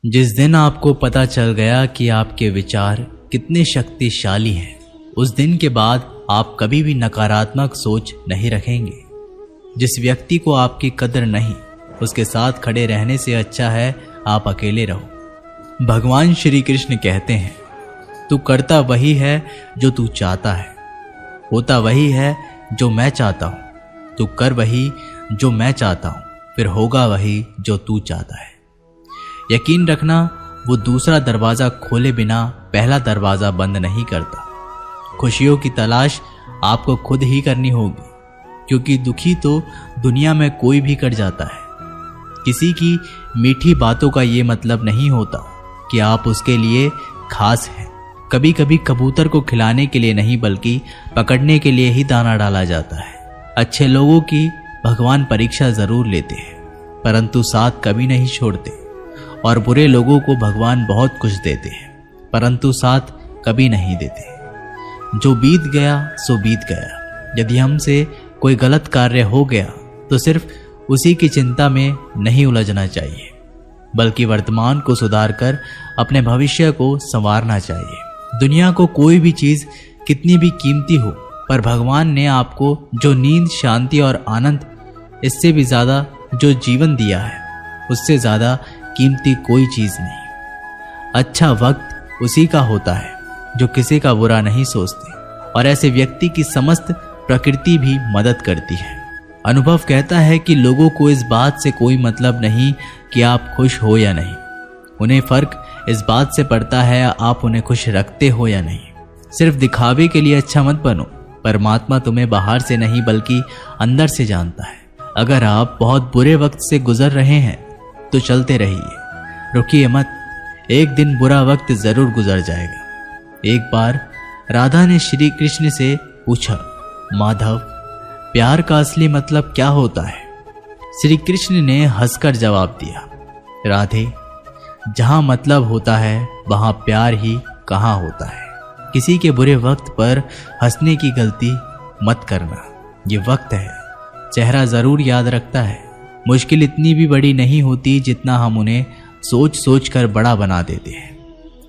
जिस दिन आपको पता चल गया कि आपके विचार कितने शक्तिशाली हैं, उस दिन के बाद आप कभी भी नकारात्मक सोच नहीं रखेंगे। जिस व्यक्ति को आपकी कदर नहीं, उसके साथ खड़े रहने से अच्छा है आप अकेले रहो। भगवान श्री कृष्ण कहते हैं, तू करता वही है जो तू चाहता है, होता वही है जो मैं चाहता हूं। तू कर वही जो मैं चाहता हूं, फिर होगा वही जो तू चाहता है। यकीन रखना, वो दूसरा दरवाजा खोले बिना पहला दरवाजा बंद नहीं करता। खुशियों की तलाश आपको खुद ही करनी होगी, क्योंकि दुखी तो दुनिया में कोई भी कर जाता है। किसी की मीठी बातों का ये मतलब नहीं होता कि आप उसके लिए खास हैं। कभी कभी कबूतर को खिलाने के लिए नहीं, बल्कि पकड़ने के लिए ही दाना डाला जाता है। अच्छे लोगों की भगवान परीक्षा जरूर लेते हैं, परंतु साथ कभी नहीं छोड़ते। और बुरे लोगों को भगवान बहुत कुछ देते हैं, परंतु साथ कभी नहीं देते। जो बीत गया सो बीत गया। यदि हमसे कोई गलत कार्य हो गया तो सिर्फ उसी की चिंता में नहीं उलझना चाहिए, बल्कि वर्तमान को सुधारकर अपने भविष्य को संवारना चाहिए। दुनिया को कोई भी चीज कितनी भी कीमती हो, पर भगवान ने आपको जो नींद, शांति और आनंद, इससे भी ज्यादा जो जीवन दिया है, उससे ज्यादा कीमती कोई चीज नहीं। अच्छा वक्त उसी का होता है जो किसी का बुरा नहीं सोचते, और ऐसे व्यक्ति की समस्त प्रकृति भी मदद करती है। अनुभव कहता है कि लोगों को इस बात से कोई मतलब नहीं कि आप खुश हो या नहीं। उन्हें फर्क इस बात से पड़ता है आप उन्हें खुश रखते हो या नहीं। सिर्फ दिखावे के लिए अच्छा मत बनो। परमात्मा तुम्हें बाहर से नहीं बल्कि अंदर से जानता है। अगर आप बहुत बुरे वक्त से गुजर रहे हैं तो चलते रहिए, रुकिए मत। एक दिन बुरा वक्त जरूर गुजर जाएगा। एक बार राधा ने श्री कृष्ण से पूछा, माधव, प्यार का असली मतलब क्या होता है? श्री कृष्ण ने हंसकर जवाब दिया, राधे, जहां मतलब होता है वहां प्यार ही कहां होता है। किसी के बुरे वक्त पर हंसने की गलती मत करना। ये वक्त है, चेहरा जरूर याद रखता है। मुश्किल इतनी भी बड़ी नहीं होती जितना हम उन्हें सोच सोच कर बड़ा बना देते हैं।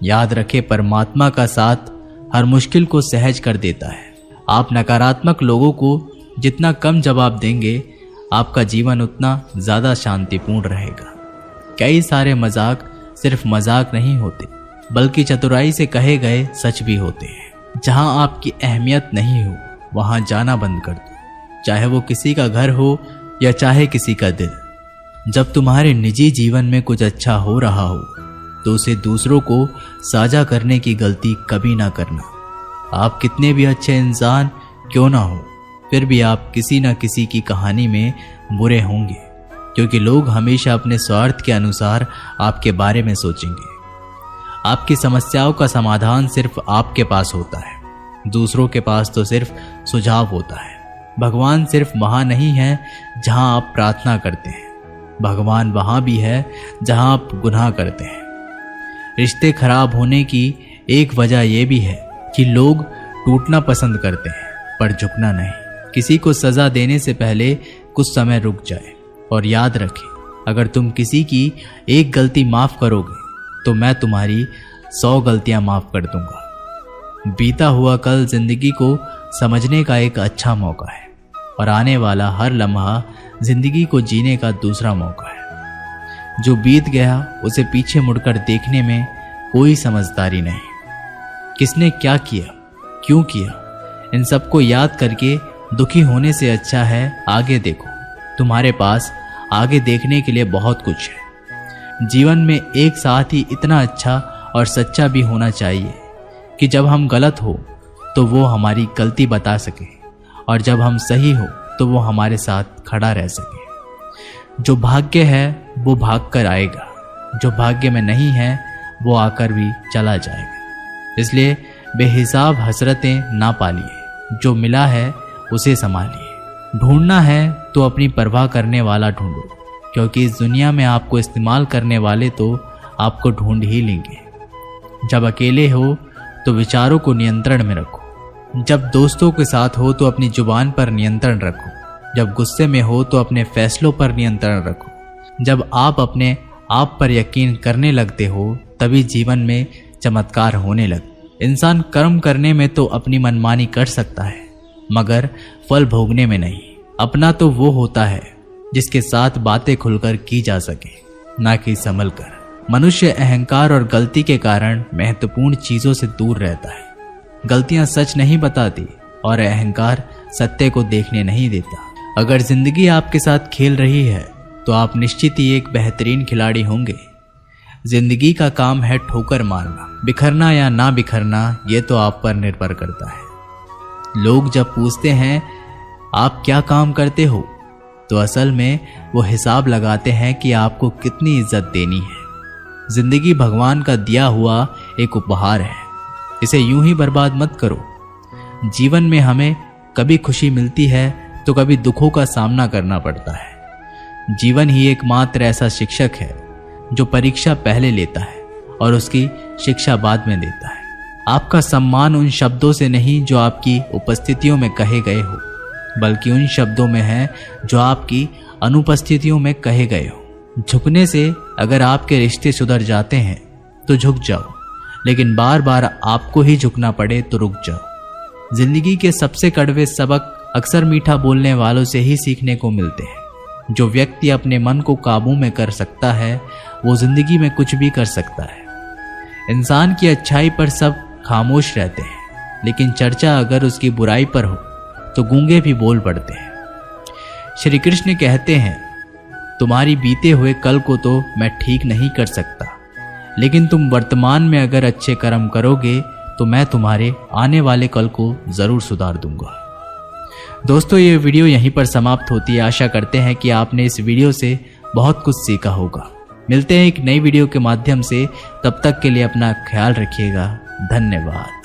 याद रखें, परमात्मा का साथ हर मुश्किल को सहज कर देता है। आप नकारात्मक लोगों को जितना कम जवाब देंगे, आपका जीवन उतना ज़्यादा शांतिपूर्ण रहेगा। कई सारे मजाक सिर्फ मजाक नहीं होते, बल्कि चतुराई से कहे गए सच भी होते हैं। जहां आपकी अहमियत नहीं हो, वहां जाना बंद कर दो, चाहे वो किसी का घर हो या चाहे किसी का दिल। जब तुम्हारे निजी जीवन में कुछ अच्छा हो रहा हो तो उसे दूसरों को साझा करने की गलती कभी ना करना। आप कितने भी अच्छे इंसान क्यों ना हो, फिर भी आप किसी न किसी की कहानी में बुरे होंगे, क्योंकि लोग हमेशा अपने स्वार्थ के अनुसार आपके बारे में सोचेंगे। आपकी समस्याओं का समाधान सिर्फ आपके पास होता है, दूसरों के पास तो सिर्फ सुझाव होता है। भगवान सिर्फ वहां नहीं है जहां आप प्रार्थना करते हैं, भगवान वहां भी है जहां आप गुनाह करते हैं। रिश्ते खराब होने की एक वजह यह भी है कि लोग टूटना पसंद करते हैं पर झुकना नहीं। किसी को सजा देने से पहले कुछ समय रुक जाए और याद रखें, अगर तुम किसी की एक गलती माफ करोगे तो मैं तुम्हारी 100 गलतियां माफ कर दूंगा। बीता हुआ कल जिंदगी को समझने का एक अच्छा मौका है, और आने वाला हर लम्हा जिंदगी को जीने का दूसरा मौका है। जो बीत गया उसे पीछे मुड़कर देखने में कोई समझदारी नहीं। किसने क्या किया, क्यों किया, इन सबको याद करके दुखी होने से अच्छा है आगे देखो। तुम्हारे पास आगे देखने के लिए बहुत कुछ है। जीवन में एक साथ ही इतना अच्छा और सच्चा भी होना चाहिए कि जब हम गलत हो तो वो हमारी गलती बता सके, और जब हम सही हो तो वो हमारे साथ खड़ा रह सके। जो भाग्य है वो भाग कर आएगा, जो भाग्य में नहीं है वो आकर भी चला जाएगा। इसलिए बेहिसाब हसरतें ना पालिए, जो मिला है उसे संभालिए। ढूंढना है तो अपनी परवाह करने वाला ढूंढो, क्योंकि इस दुनिया में आपको इस्तेमाल करने वाले तो आपको ढूंढ ही लेंगे। जब अकेले हो तो विचारों को नियंत्रण में रखो। जब दोस्तों के साथ हो तो अपनी जुबान पर नियंत्रण रखो। जब गुस्से में हो तो अपने फैसलों पर नियंत्रण रखो। जब आप अपने आप पर यकीन करने लगते हो तभी जीवन में चमत्कार होने लगते। इंसान कर्म करने में तो अपनी मनमानी कर सकता है, मगर फल भोगने में नहीं। अपना तो वो होता है जिसके साथ बातें खुलकर की जा सके, ना कि संभल कर। मनुष्य अहंकार और गलती के कारण महत्वपूर्ण चीजों से दूर रहता है। गलतियां सच नहीं बताती और अहंकार सत्य को देखने नहीं देता। अगर जिंदगी आपके साथ खेल रही है तो आप निश्चित ही एक बेहतरीन खिलाड़ी होंगे। जिंदगी का काम है ठोकर मारना, बिखरना या ना बिखरना ये तो आप पर निर्भर करता है। लोग जब पूछते हैं आप क्या काम करते हो, तो असल में वो हिसाब लगाते हैं कि आपको कितनी इज्जत देनी है। जिंदगी भगवान का दिया हुआ एक उपहार है, इसे यूं ही बर्बाद मत करो। जीवन में हमें कभी खुशी मिलती है तो कभी दुखों का सामना करना पड़ता है। जीवन ही एकमात्र ऐसा शिक्षक है जो परीक्षा पहले लेता है और उसकी शिक्षा बाद में देता है। आपका सम्मान उन शब्दों से नहीं जो आपकी उपस्थितियों में कहे गए हो, बल्कि उन शब्दों में है जो आपकी अनुपस्थितियों में कहे गए हो। झुकने से अगर आपके रिश्ते सुधर जाते हैं तो झुक जाओ, लेकिन बार बार आपको ही झुकना पड़े तो रुक जाओ। जिंदगी के सबसे कड़वे सबक अक्सर मीठा बोलने वालों से ही सीखने को मिलते हैं। जो व्यक्ति अपने मन को काबू में कर सकता है वो जिंदगी में कुछ भी कर सकता है। इंसान की अच्छाई पर सब खामोश रहते हैं, लेकिन चर्चा अगर उसकी बुराई पर हो तो गूंगे भी बोल पड़ते हैं। श्री कृष्ण कहते हैं तुम्हारी बीते हुए कल को तो मैं ठीक नहीं कर सकता, लेकिन तुम वर्तमान में अगर अच्छे कर्म करोगे तो मैं तुम्हारे आने वाले कल को जरूर सुधार दूंगा। दोस्तों, ये वीडियो यहीं पर समाप्त होती है। आशा करते हैं कि आपने इस वीडियो से बहुत कुछ सीखा होगा। मिलते हैं एक नई वीडियो के माध्यम से, तब तक के लिए अपना ख्याल रखिएगा। धन्यवाद।